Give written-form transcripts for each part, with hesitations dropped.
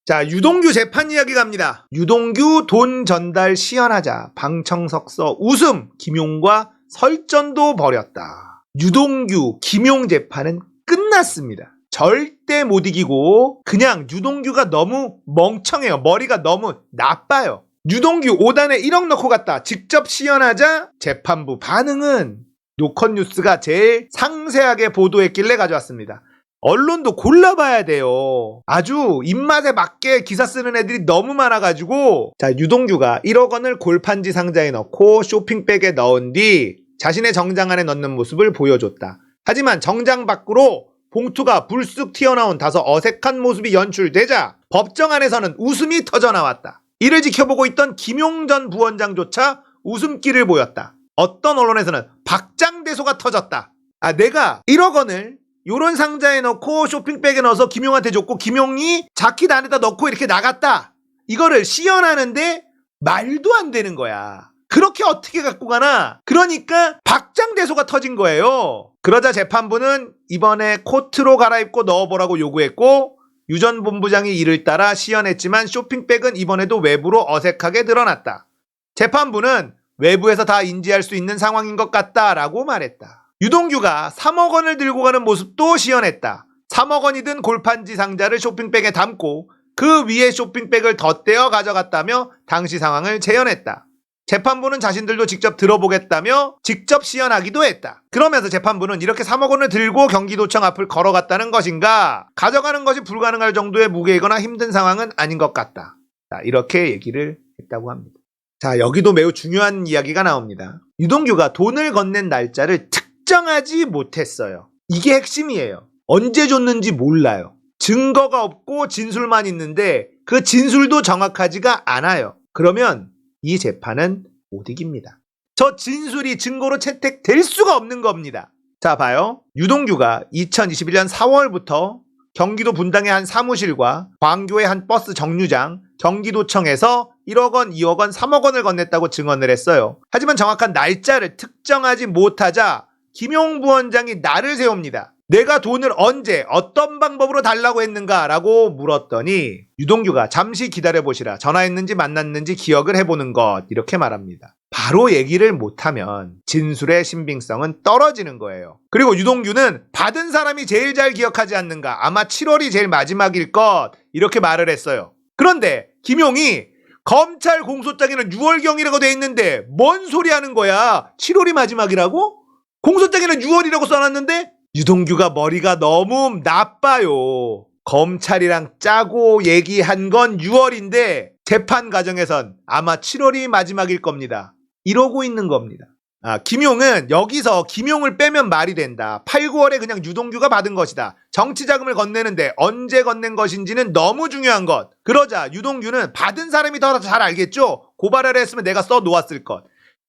자, 유동규 재판 이야기 갑니다. 유동규 돈 전달 시연하자 방청석서 웃음 김용과 설전도 벌였다. 유동규 김용 재판은 끝났습니다. 절대 못 이기고 그냥 유동규가 너무 멍청해요. 머리가 너무 나빠요. 유동규 5단에 1억 넣고 갔다. 직접 시연하자 재판부 반응은 노컷뉴스가 제일 상세하게 보도했길래 가져왔습니다. 언론도 골라봐야 돼요. 아주 입맛에 맞게 기사 쓰는 애들이 너무 많아가지고 자, 유동규가 1억 원을 골판지 상자에 넣고 쇼핑백에 넣은 뒤 자신의 정장 안에 넣는 모습을 보여줬다. 하지만 정장 밖으로 봉투가 불쑥 튀어나온 다소 어색한 모습이 연출되자 법정 안에서는 웃음이 터져나왔다. 이를 지켜보고 있던 김용 전 부원장조차 웃음기를 보였다. 어떤 언론에서는 박장대소가 터졌다. 아, 내가 1억 원을 요런 상자에 넣고 쇼핑백에 넣어서 김용한테 줬고 김용이 자켓 안에다 넣고 이렇게 나갔다. 이거를 시연하는데 말도 안 되는 거야. 그렇게 어떻게 갖고 가나? 그러니까 박장대소가 터진 거예요. 그러자 재판부는 이번에 코트로 갈아입고 넣어보라고 요구했고 유 전 본부장이 이를 따라 시연했지만 쇼핑백은 이번에도 외부로 어색하게 드러났다. 재판부는 외부에서 다 인지할 수 있는 상황인 것 같다라고 말했다. 유동규가 3억 원을 들고 가는 모습도 시연했다. 3억 원이 든 골판지 상자를 쇼핑백에 담고 그 위에 쇼핑백을 덧대어 가져갔다며 당시 상황을 재현했다. 재판부는 자신들도 직접 들어보겠다며 직접 시연하기도 했다. 그러면서 재판부는 이렇게 3억 원을 들고 경기도청 앞을 걸어갔다는 것인가? 가져가는 것이 불가능할 정도의 무게이거나 힘든 상황은 아닌 것 같다. 자, 이렇게 얘기를 했다고 합니다. 자, 여기도 매우 중요한 이야기가 나옵니다. 유동규가 돈을 건넨 날짜를 특정하지 못했어요. 이게 핵심이에요. 언제 줬는지 몰라요. 증거가 없고 진술만 있는데 그 진술도 정확하지가 않아요. 그러면 이 재판은 못 이깁니다. 저 진술이 증거로 채택될 수가 없는 겁니다. 자, 봐요. 유동규가 2021년 4월부터 경기도 분당의 한 사무실과 광교의 한 버스 정류장, 경기도청에서 1억 원, 2억 원, 3억 원을 건넸다고 증언을 했어요. 하지만 정확한 날짜를 특정하지 못하자 김용 부원장이 날을 세웁니다. 내가 돈을 언제 어떤 방법으로 달라고 했는가라고 물었더니 유동규가 잠시 기다려보시라. 전화했는지 만났는지 기억을 해보는 것 이렇게 말합니다. 바로 얘기를 못하면 진술의 신빙성은 떨어지는 거예요. 그리고 유동규는 받은 사람이 제일 잘 기억하지 않는가. 아마 7월이 제일 마지막일 것 이렇게 말을 했어요. 그런데 김용이 검찰 공소장에는 6월경이라고 돼 있는데 뭔 소리 하는 거야. 7월이 마지막이라고? 공소장에는 6월이라고 써놨는데 유동규가 머리가 너무 나빠요. 검찰이랑 짜고 얘기한 건 6월인데 재판 과정에선 아마 7월이 마지막일 겁니다. 이러고 있는 겁니다. 김용은 여기서 김용을 빼면 말이 된다. 8, 9월에 그냥 유동규가 받은 것이다. 정치자금을 건네는데 언제 건넨 것인지는 너무 중요한 것. 그러자 유동규는 받은 사람이 더 잘 알겠죠? 고발을 했으면 내가 써놓았을 것.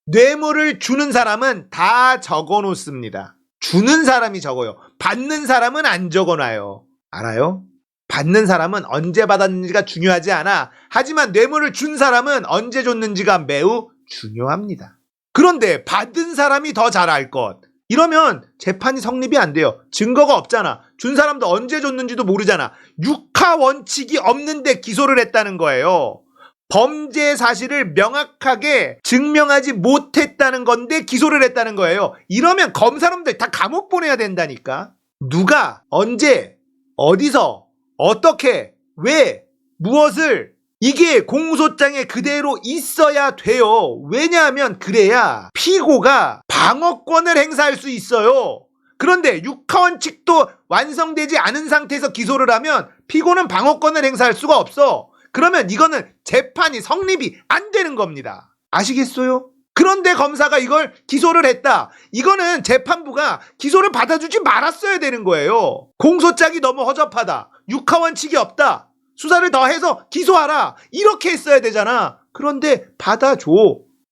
뇌물을 주는 사람은 다 적어놓습니다. 주는 사람이 적어요. 받는 사람은 안 적어놔요. 알아요? 받는 사람은 언제 받았는지가 중요하지 않아. 하지만 뇌물을 준 사람은 언제 줬는지가 매우 중요합니다. 그런데 받은 사람이 더 잘 알 것. 이러면 재판이 성립이 안 돼요. 증거가 없잖아. 준 사람도 언제 줬는지도 모르잖아. 육하 원칙이 없는데 기소를 했다는 거예요. 범죄 사실을 명확하게 증명하지 못했다는 건데 기소를 했다는 거예요. 이러면 검사놈들 다 감옥 보내야 된다니까. 누가 언제 어디서 어떻게 왜 무엇을 이게 공소장에 그대로 있어야 돼요. 왜냐하면 그래야 피고가 방어권을 행사할 수 있어요. 그런데 육하원칙도 완성되지 않은 상태에서 기소를 하면 피고는 방어권을 행사할 수가 없어. 그러면 이거는 재판이 성립이 안 되는 겁니다. 아시겠어요? 그런데 검사가 이걸 기소를 했다. 이거는 재판부가 기소를 받아주지 말았어야 되는 거예요. 공소장이 너무 허접하다. 육하원칙이 없다. 수사를 더 해서 기소하라. 이렇게 했어야 되잖아. 그런데 받아줘.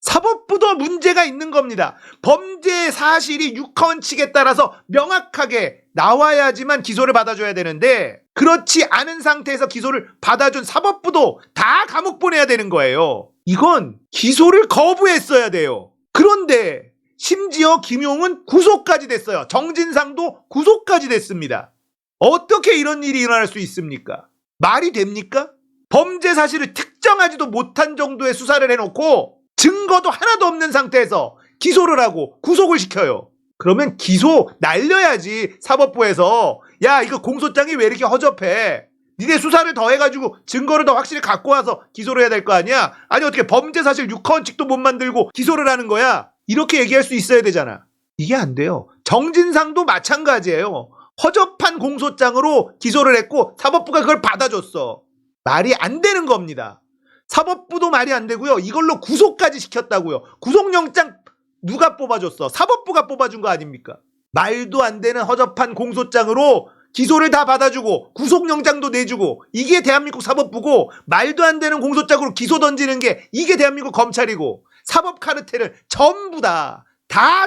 사법부도 문제가 있는 겁니다. 범죄 사실이 육하원칙에 따라서 명확하게 나와야지만 기소를 받아줘야 되는데 그렇지 않은 상태에서 기소를 받아준 사법부도 다 감옥 보내야 되는 거예요. 이건 기소를 거부했어야 돼요. 그런데 심지어 김용은 구속까지 됐어요. 정진상도 구속까지 됐습니다. 어떻게 이런 일이 일어날 수 있습니까? 말이 됩니까? 범죄 사실을 특정하지도 못한 정도의 수사를 해놓고 증거도 하나도 없는 상태에서 기소를 하고 구속을 시켜요. 그러면 기소 날려야지. 사법부에서 야 이거 공소장이 왜 이렇게 허접해, 니네 수사를 더 해가지고 증거를 더 확실히 갖고 와서 기소를 해야 될 거 아니야? 아니 어떻게 범죄 사실 6카원칙도 못 만들고 기소를 하는 거야? 이렇게 얘기할 수 있어야 되잖아. 이게 안 돼요. 정진상도 마찬가지예요. 허접한 공소장으로 기소를 했고 사법부가 그걸 받아줬어. 말이 안 되는 겁니다. 사법부도 말이 안 되고요. 이걸로 구속까지 시켰다고요. 구속영장 누가 뽑아줬어? 사법부가 뽑아준 거 아닙니까? 말도 안 되는 허접한 공소장으로 기소를 다 받아주고 구속영장도 내주고, 이게 대한민국 사법부고, 말도 안 되는 공소장으로 기소 던지는 게 이게 대한민국 검찰이고, 사법 카르텔을 전부 다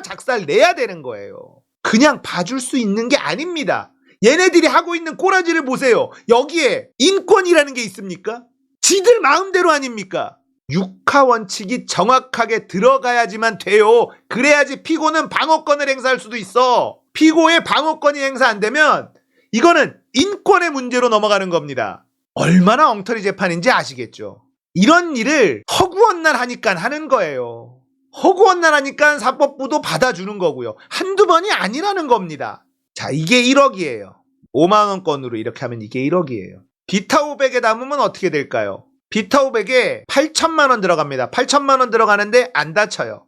작살 내야 되는 거예요. 그냥 봐줄 수 있는 게 아닙니다. 얘네들이 하고 있는 꼬라지를 보세요. 여기에 인권이라는 게 있습니까? 지들 마음대로 아닙니까? 육하원칙이 정확하게 들어가야지만 돼요. 그래야지 피고는 방어권을 행사할 수도 있어. 피고의 방어권이 행사 안 되면 이거는 인권의 문제로 넘어가는 겁니다. 얼마나 엉터리 재판인지 아시겠죠? 이런 일을 허구헌날 하니까 하는 거예요. 허구헌날 하니까 사법부도 받아주는 거고요. 한두 번이 아니라는 겁니다. 자, 이게 1억이에요. 5만원권으로 이렇게 하면 이게 1억이에요. 비타500에 담으면 어떻게 될까요? 비타500에 8천만원 들어갑니다. 8천만원 들어가는데 안 다쳐요.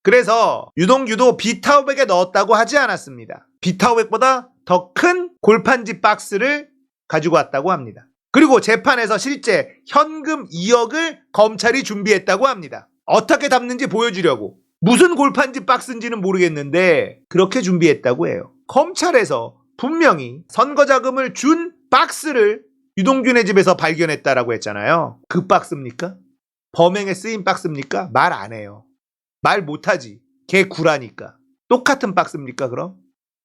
그래서 유동규도 비타500에 넣었다고 하지 않았습니다. 비타500보다 더 큰 골판지 박스를 가지고 왔다고 합니다. 그리고 재판에서 실제 현금 2억을 검찰이 준비했다고 합니다. 어떻게 담는지 보여주려고. 무슨 골판지 박스인지는 모르겠는데 그렇게 준비했다고 해요. 검찰에서 분명히 선거자금을 준 박스를 유동균의 집에서 발견했다라고 했잖아요. 그 박스입니까? 범행에 쓰인 박스입니까? 말 안 해요. 말 못하지. 걔 구라니까. 똑같은 박스입니까 그럼?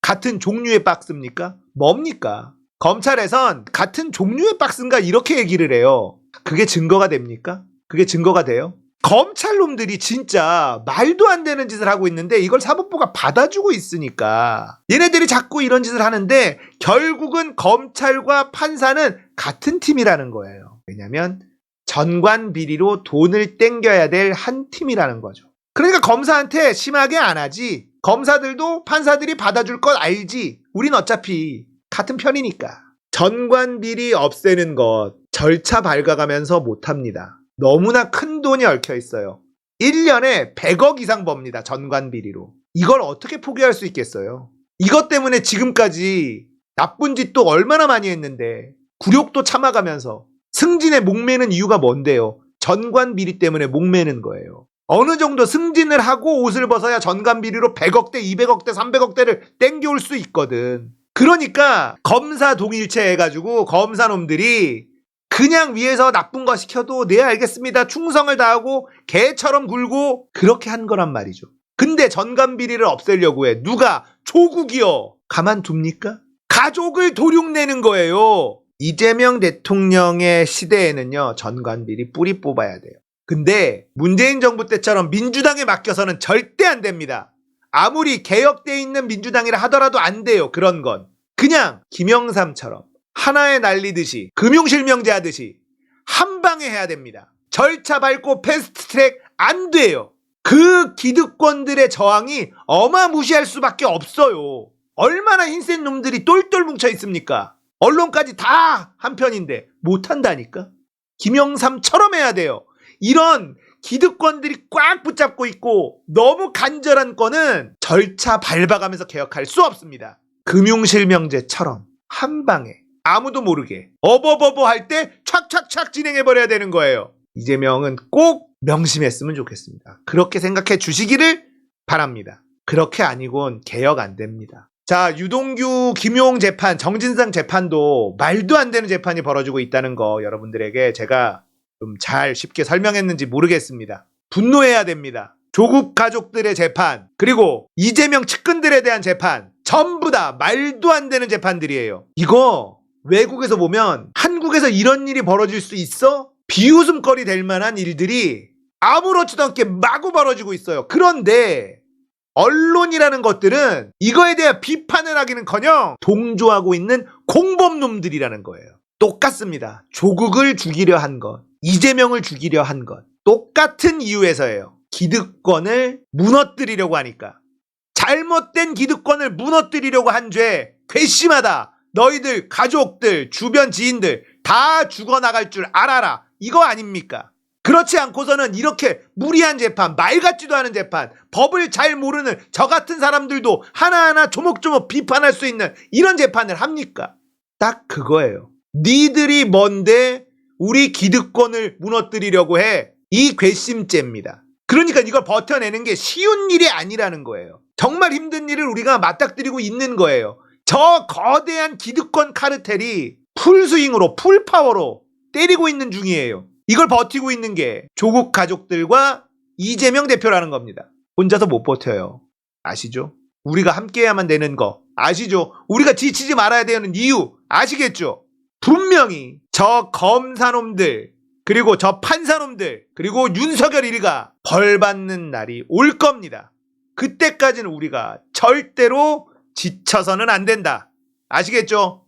같은 종류의 박스입니까? 뭡니까? 검찰에선 같은 종류의 박스인가 이렇게 얘기를 해요. 그게 증거가 됩니까? 그게 증거가 돼요? 검찰놈들이 진짜 말도 안 되는 짓을 하고 있는데 이걸 사법부가 받아주고 있으니까 얘네들이 자꾸 이런 짓을 하는데, 결국은 검찰과 판사는 같은 팀이라는 거예요. 왜냐면 전관 비리로 돈을 땡겨야 될 한 팀이라는 거죠. 그러니까 검사한테 심하게 안 하지. 검사들도 판사들이 받아줄 걸 알지. 우린 어차피 같은 편이니까. 전관 비리 없애는 것 절차 밟아가면서 못합니다. 너무나 큰 돈이 얽혀 있어요. 1년에 100억 이상 법니다. 전관 비리로. 이걸 어떻게 포기할 수 있겠어요? 이것 때문에 지금까지 나쁜 짓도 얼마나 많이 했는데 굴욕도 참아가면서 승진에 목매는 이유가 뭔데요? 전관 비리 때문에 목매는 거예요. 어느 정도 승진을 하고 옷을 벗어야 전관 비리로 100억대, 200억대, 300억대를 땡겨올 수 있거든. 그러니까 검사 동일체 해가지고 검사놈들이 그냥 위에서 나쁜 거 시켜도 네 알겠습니다 충성을 다하고 개처럼 굴고 그렇게 한 거란 말이죠. 근데 전관 비리를 없애려고 해. 누가? 조국이요. 가만둡니까? 가족을 도륙내는 거예요. 이재명 대통령의 시대에는요, 전관 비리 뿌리 뽑아야 돼요. 근데 문재인 정부 때처럼 민주당에 맡겨서는 절대 안 됩니다. 아무리 개혁돼 있는 민주당이라 하더라도 안 돼요. 그런 건 그냥 김영삼처럼 하나에 날리듯이 금융실명제 하듯이 한 방에 해야 됩니다. 절차 밟고 패스트트랙 안 돼요. 그 기득권들의 저항이 어마무시할 수밖에 없어요. 얼마나 흰센 놈들이 똘똘 뭉쳐 있습니까? 언론까지 다 한편인데 못한다니까. 김영삼처럼 해야 돼요. 이런 기득권들이 꽉 붙잡고 있고 너무 간절한 거는 절차 밟아가면서 개혁할 수 없습니다. 금융실명제처럼 한 방에 아무도 모르게 어버버버 할 때 촥촥촥 진행해버려야 되는 거예요. 이재명은 꼭 명심했으면 좋겠습니다. 그렇게 생각해 주시기를 바랍니다. 그렇게 아니곤 개혁 안 됩니다. 자, 유동규, 김용 재판, 정진상 재판도 말도 안 되는 재판이 벌어지고 있다는 거 여러분들에게 제가 좀 잘 쉽게 설명했는지 모르겠습니다. 분노해야 됩니다. 조국 가족들의 재판, 그리고 이재명 측근들에 대한 재판, 전부 다 말도 안 되는 재판들이에요. 이거 외국에서 보면 한국에서 이런 일이 벌어질 수 있어? 비웃음거리 될 만한 일들이 아무렇지도 않게 마구 벌어지고 있어요. 그런데 언론이라는 것들은 이거에 대한 비판을 하기는커녕 동조하고 있는 공범놈들이라는 거예요. 똑같습니다. 조국을 죽이려 한 것, 이재명을 죽이려 한 것, 똑같은 이유에서예요. 기득권을 무너뜨리려고 하니까. 잘못된 기득권을 무너뜨리려고 한 죄 괘씸하다. 너희들 가족들 주변 지인들 다 죽어나갈 줄 알아라. 이거 아닙니까? 그렇지 않고서는 이렇게 무리한 재판, 말 같지도 않은 재판, 법을 잘 모르는 저 같은 사람들도 하나하나 조목조목 비판할 수 있는 이런 재판을 합니까? 딱 그거예요. 니들이 뭔데 우리 기득권을 무너뜨리려고 해. 이 괘씸죄입니다. 그러니까 이걸 버텨내는 게 쉬운 일이 아니라는 거예요. 정말 힘든 일을 우리가 맞닥뜨리고 있는 거예요. 저 거대한 기득권 카르텔이 풀스윙으로 풀파워로 때리고 있는 중이에요. 이걸 버티고 있는 게 조국 가족들과 이재명 대표라는 겁니다. 혼자서 못 버텨요. 아시죠? 우리가 함께해야만 되는 거 아시죠? 우리가 지치지 말아야 되는 이유 아시겠죠? 분명히 저 검사놈들 그리고 저 판사놈들 그리고 윤석열 일가 벌 받는 날이 올 겁니다. 그때까지는 우리가 절대로 지쳐서는 안 된다. 아시겠죠?